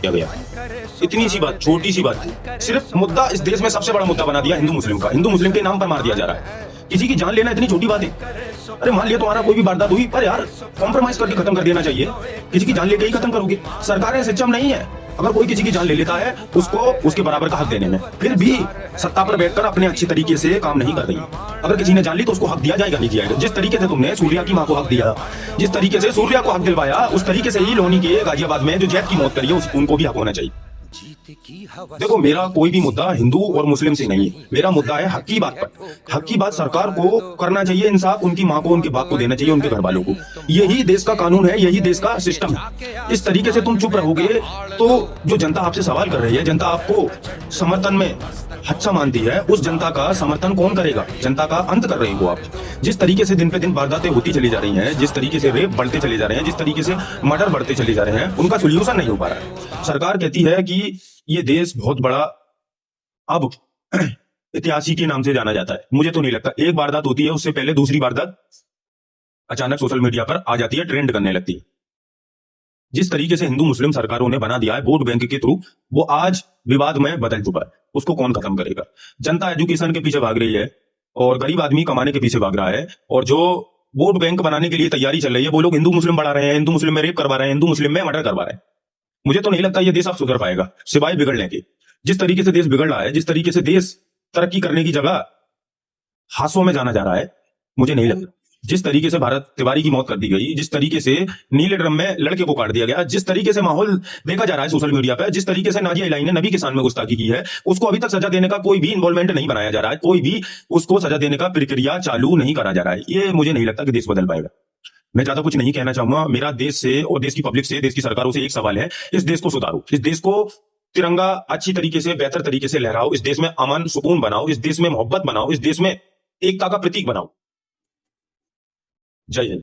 किया गया। इतनी सी बात, छोटी सी बात थी। सिर्फ मुद्दा इस देश में सबसे बड़ा मुद्दा बना दिया हिंदू मुस्लिम का। हिंदू मुस्लिम के नाम पर मार दिया जा रहा है। किसी की जान लेना इतनी छोटी बात है। अरे मान लिया तुम्हारा कोई भी वारदात हुई, पर यार कॉम्प्रोमाइज करके खत्म कर देना चाहिए। किसी की जान लेके ही खत्म करोगे? सरकारें सक्षम नहीं है। अगर कोई किसी की जान ले लेता है उसको उसके बराबर का हक देने में, फिर भी सत्ता पर बैठकर अपने अच्छी तरीके से काम नहीं कर रही। अगर किसी ने जान ली तो उसको हक दिया जाएगा, नहीं दिया जाएगा। जिस तरीके से तुमने सूर्या की मां को हक दिया, जिस तरीके से सूर्या को हक दिलवाया, उस तरीके से ही लोनी के गाजियाबाद में जो जैद की मौत करी है उनको भी हक होना चाहिए। देखो, मेरा कोई भी मुद्दा हिंदू और मुस्लिम से नहीं है। मेरा मुद्दा है हक की बात पर। हक की बात सरकार को करना चाहिए, इंसाफ उनकी माँ को, उनके बाप को देना चाहिए, उनके घर वालों को। यही देश का कानून है, यही देश का सिस्टम है। इस तरीके से तुम चुप रहोगे तो जो जनता आपसे सवाल कर रही है, जनता आपको समर्थन में अच्छा मानती है, उस जनता का समर्थन कौन करेगा? जनता का अंत कर रहे हो आप। जिस तरीके से दिन पे दिन वारदातें होती चली जा रही हैं, जिस तरीके से रेप बढ़ते चले जा रहे हैं, जिस तरीके से मर्डर बढ़ते चले जा रहे हैं, उनका सोल्यूशन नहीं हो पा रहा है। सरकार कहती है कि ये देश बहुत बड़ा अब इतिहासी के नाम से जाना जाता है। मुझे तो नहीं लगता। एक वारदात होती है, उससे पहले दूसरी वारदात अचानक सोशल मीडिया पर आ जाती है, ट्रेंड करने लगती है। जिस तरीके से हिंदू मुस्लिम सरकारों ने बना दिया है वोट बैंक के थ्रू, वो आज विवाद में बदल चुका है। उसको कौन खत्म करेगा? जनता एजुकेशन के पीछे भाग रही है और गरीब आदमी कमाने के पीछे भाग रहा है। और जो वोट बैंक बनाने के लिए तैयारी चल रही है, वो लोग हिंदू मुस्लिम बढ़ा रहे हैं, हिंदू मुस्लिम में रेप करवा रहे हैं, हिंदू मुस्लिम में मर्डर करवा रहे हैं। मुझे तो नहीं लगता ये देश अब सुधर पाएगा सिवाय बिगड़ने के। जिस तरीके से देश बिगड़ रहा है, जिस तरीके से देश तरक्की करने की जगह हादसों में जाना जा रहा है, मुझे नहीं लगता। जिस तरीके से भारत तिवारी की मौत कर दी गई, जिस तरीके से नीले ड्रम में लड़के को काट दिया गया, जिस तरीके से माहौल देखा जा रहा है सोशल मीडिया पर, जिस तरीके से नाजिया इलाही ने नबी के सामने गुस्ताखी की है, उसको अभी तक सजा देने का कोई भी इन्वॉल्वमेंट नहीं बनाया जा रहा है। कोई भी उसको सजा देने का प्रक्रिया चालू नहीं करा जा रहा है। ये मुझे नहीं लगता कि देश बदल पाएगा। मैं ज्यादा कुछ नहीं कहना चाहूंगा। मेरा देश से और देश की पब्लिक से, देश की सरकारों से एक सवाल है, इस देश को सुधारो। इस देश को तिरंगा अच्छी तरीके से, बेहतर तरीके से लहराओ। इस देश में अमन सुकून बनाओ, इस देश में मोहब्बत बनाओ, इस देश में एकता का प्रतीक बनाओ। जय हिंद।